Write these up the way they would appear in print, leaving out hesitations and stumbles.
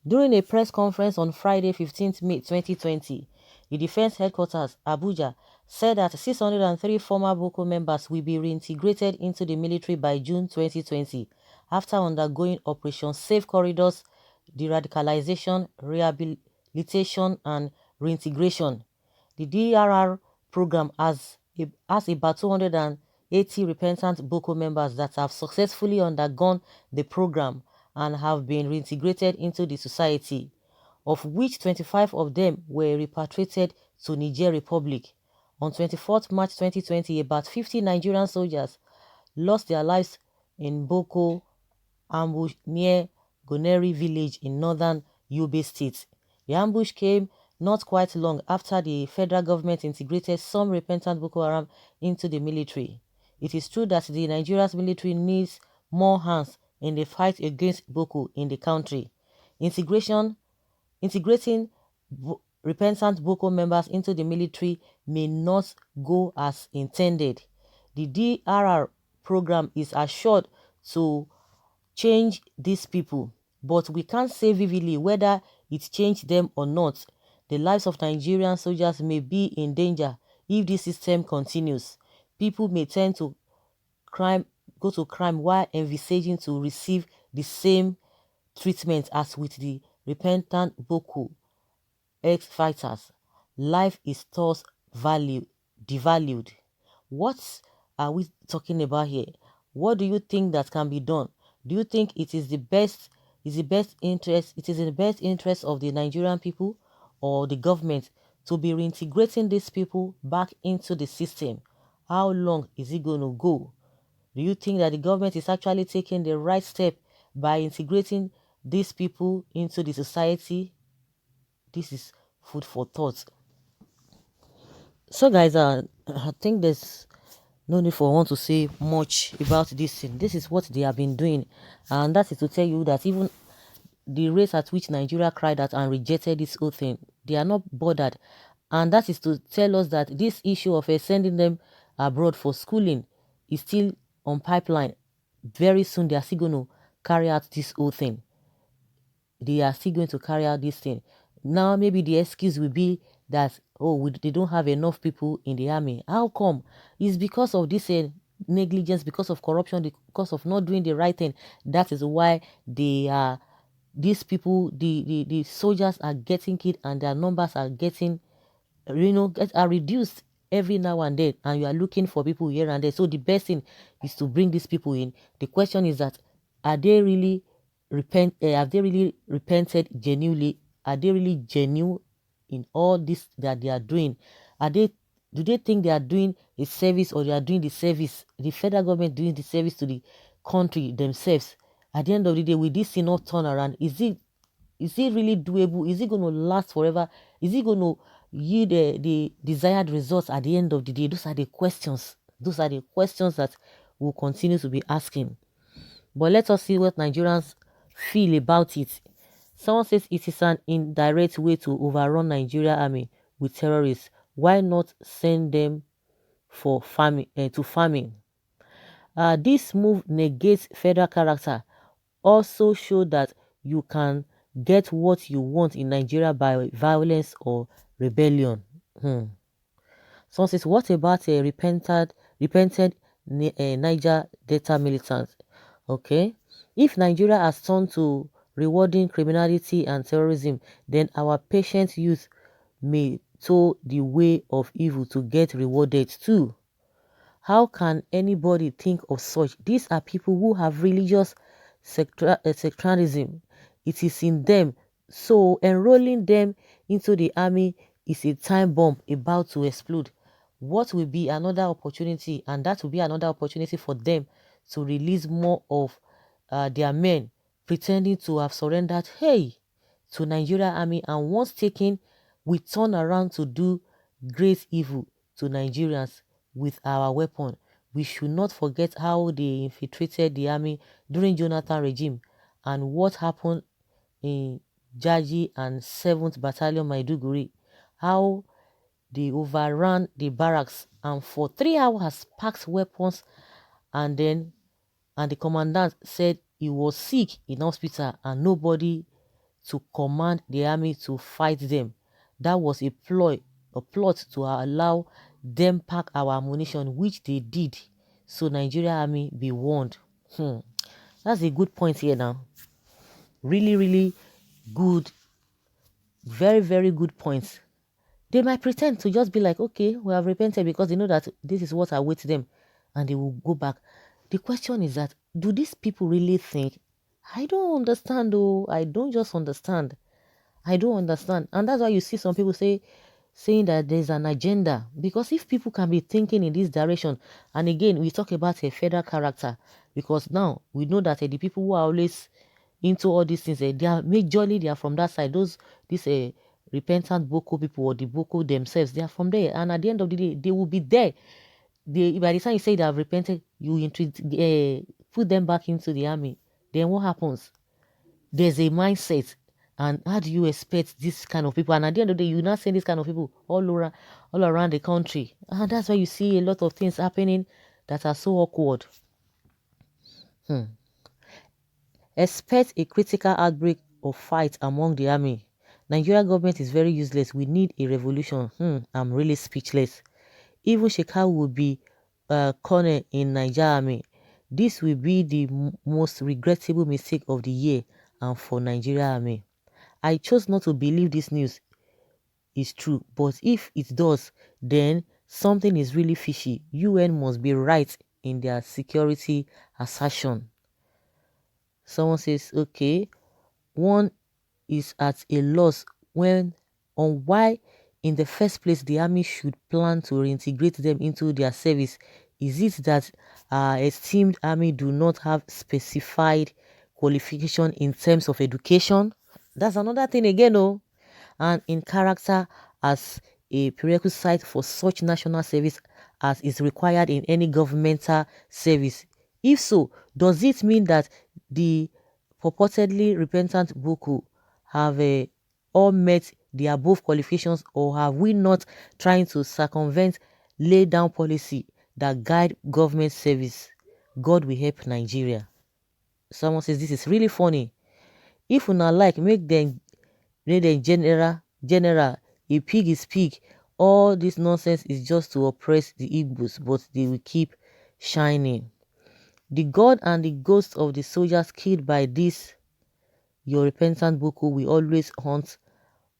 During a press conference on Friday, 15th May 2020, the Defense Headquarters, Abuja, said that 603 former Boko members will be reintegrated into the military by June 2020 after undergoing Operation Safe Corridors, de-radicalization, rehabilitation, and reintegration. The DRR program has about 280 repentant Boko members that have successfully undergone the program and have been reintegrated into the society, of which 25 of them were repatriated to Niger Republic. On 24th March 2020, about 50 Nigerian soldiers lost their lives in Boko ambush near Goneri village in northern Yobe State. The ambush came not quite long after the federal government integrated some repentant Boko Haram into the military. It is true that the Nigeria's military needs more hands in the fight against Boko in the country. Integrating repentant Boko members into the military may not go as intended. The DRR program is assured to change these people, but we can't say vividly whether it changed them or not. The lives of Nigerian soldiers may be in danger if this system continues. People may tend to go to crime while envisaging to receive the same treatment as with the repentant Boko ex-fighters. Life is thus devalued. What are we talking about here? What do you think that can be done? Do you think it is the best interest, it is in the best interest of the Nigerian people or the government to be reintegrating these people back into the system? How long is it going to go? Do you think that the government is actually taking the right step by integrating these people into the society? This is food for thought. So guys, I think there's no need for one to say much about this thing. This is what they have been doing, and that is to tell you that even the rate at which Nigeria cried out and rejected this whole thing, they are not bothered. And that is to tell us that this issue of sending them abroad for schooling is still on pipeline. Very soon they are still going to carry out this whole thing. They are still going to carry out this thing. Now maybe the excuse will be that, oh, they don't have enough people in the army. How come? It's because of this negligence, because of corruption, because of not doing the right thing. That is why these people, the soldiers are getting killed and their numbers are getting, are reduced every now and then, and you are looking for people here and there. So the best thing is to bring these people in. The question is that, are they really have they really repented genuinely? Are they really genuine in all this that they are doing? Do they think they are doing a service, or they are doing the service, the federal government doing the service to the country themselves? At the end of the day, will this thing not turn around? Is it really doable? Is it going to last forever? Is it going to yield the desired results at the end of the day? Those are the questions. Those are the questions that we'll continue to be asking. But let us see what Nigerians feel about it. Someone says it is an indirect way to overrun Nigeria army with terrorists. Why not send them for farming to farming? This move negates federal character. Also show that you can get what you want in Nigeria by violence or rebellion. Someone says, what about a repented Niger Delta militant? Okay. If Nigeria has turned to rewarding criminality and terrorism, then our patient youth may toe the way of evil to get rewarded too. How can anybody think of such? These are people who have religious sectarianism. It is in them. So enrolling them into the army is a time bomb about to explode. What will be another opportunity? And that will be another opportunity for them to release more of their men pretending to have surrendered, hey, to Nigeria army, and once taken, we turn around to do great evil to Nigerians with our weapon. We should not forget how they infiltrated the army during Jonathan regime and what happened in Jaji and 7th Battalion Maiduguri, how they overran the barracks and for 3 hours packed weapons, and the commandant said he was sick in hospital and nobody to command the army to fight them. That was a plot to allow them pack our ammunition, which they did, so Nigeria army be warned. That's a good point here now. Really, really good, very, very good points. They might pretend to just be like, okay, we have repented, because they know that this is what awaits them, and they will go back. The question is that, do these people really think? I don't understand, though. I don't just understand. I don't understand. And that's why you see some people saying that there's an agenda. Because if people can be thinking in this direction, and again, we talk about a federal character, because now we know that the people who are always into all these things, they are majorly, they are from that side. These repentant Boko people, or the Boko themselves, they are from there. And at the end of the day, they will be there. By the time you say they have repented, you put them back into the army. Then what happens? There's a mindset. And how do you expect this kind of people? And at the end of the day, you're not seeing this kind of people all around the country. And that's why you see a lot of things happening that are so awkward. Expect a critical outbreak of fight among the army. Nigeria government is very useless. We need a revolution. I'm really speechless. Even Shekau will be colonel in Nigeria army. This will be the most regrettable mistake of the year and for Nigeria army. I chose not to believe this news is true, but if it does, then something is really fishy. UN must be right in their security assertion. Someone says, okay, one is at a loss on why in the first place the army should plan to reintegrate them into their service. Is it that our esteemed army do not have specified qualification in terms of education? That's another thing again, oh. And in character as a prerequisite for such national service as is required in any governmental service. If so, does it mean that the purportedly repentant Boko have all met the above qualifications, or have we not trying to circumvent lay down policy that guide government service? God will help Nigeria. Someone says this is really funny. If we not like, make them general, a pig is pig. All this nonsense is just to oppress the Igbos, but they will keep shining. The God and the ghost of the soldiers killed by this your repentant Boko will always haunt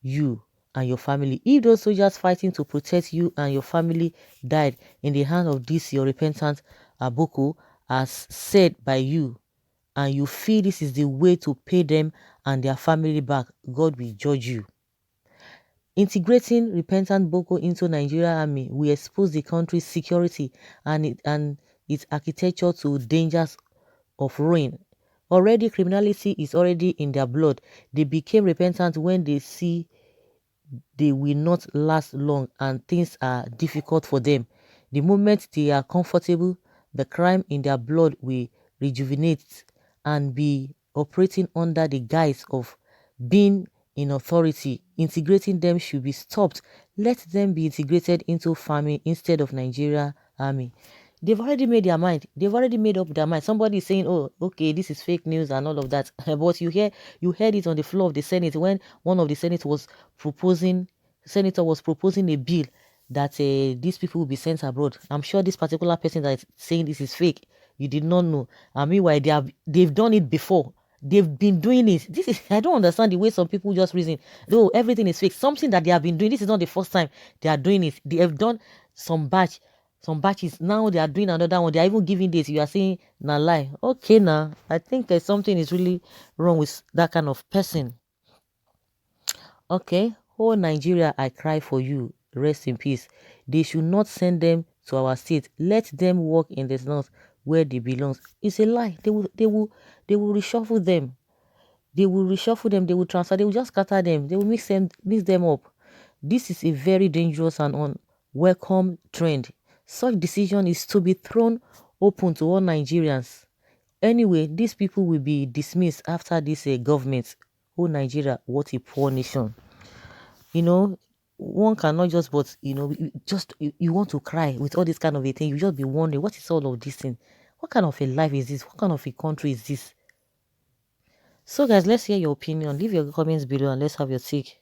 you and your family. If those soldiers fighting to protect you and your family died in the hand of this your repentant Boko, as said by you, and you feel this is the way to pay them and their family back, God will judge you. Integrating repentant Boko into Nigeria army will expose the country's security and its architecture to dangers of ruin. Already criminality is already in their blood. They became repentant when they see they will not last long and things are difficult for them. The moment they are comfortable, the crime in their blood will rejuvenate and be operating under the guise of being in authority. Integrating them should be stopped. Let them be integrated into farming instead of Nigeria army. They've already made their mind. They've already made up their mind. Somebody is saying, oh, okay, this is fake news and all of that. But you heard it on the floor of the Senate when one of the senator was proposing a bill that these people will be sent abroad. I'm sure this particular person that is saying this is fake, you did not know. And meanwhile, they've done it before. They've been doing it. I don't understand the way some people just reason. Though everything is fake. Something that they have been doing. This is not the first time they are doing it. They have done some batches. Now they are doing another one. They are even giving this. You are saying na lie. Okay, now I think something is really wrong with that kind of person. Okay, oh Nigeria, I cry for you. Rest in peace. They should not send them to our state. Let them work in the north where they belong. It's a lie. They will reshuffle them. They will reshuffle them. They will transfer. They will just scatter them. They will mix them up. This is a very dangerous and unwelcome trend. Such decision is to be thrown open to all Nigerians. Anyway, these people will be dismissed after this government. Oh Nigeria, what a poor nation. One cannot just, but you want to cry with all this kind of a thing. You just be wondering, what is all of this thing? What kind of a life is this? What kind of a country is this? So guys, let's hear your opinion. Leave your comments below and let's have your take.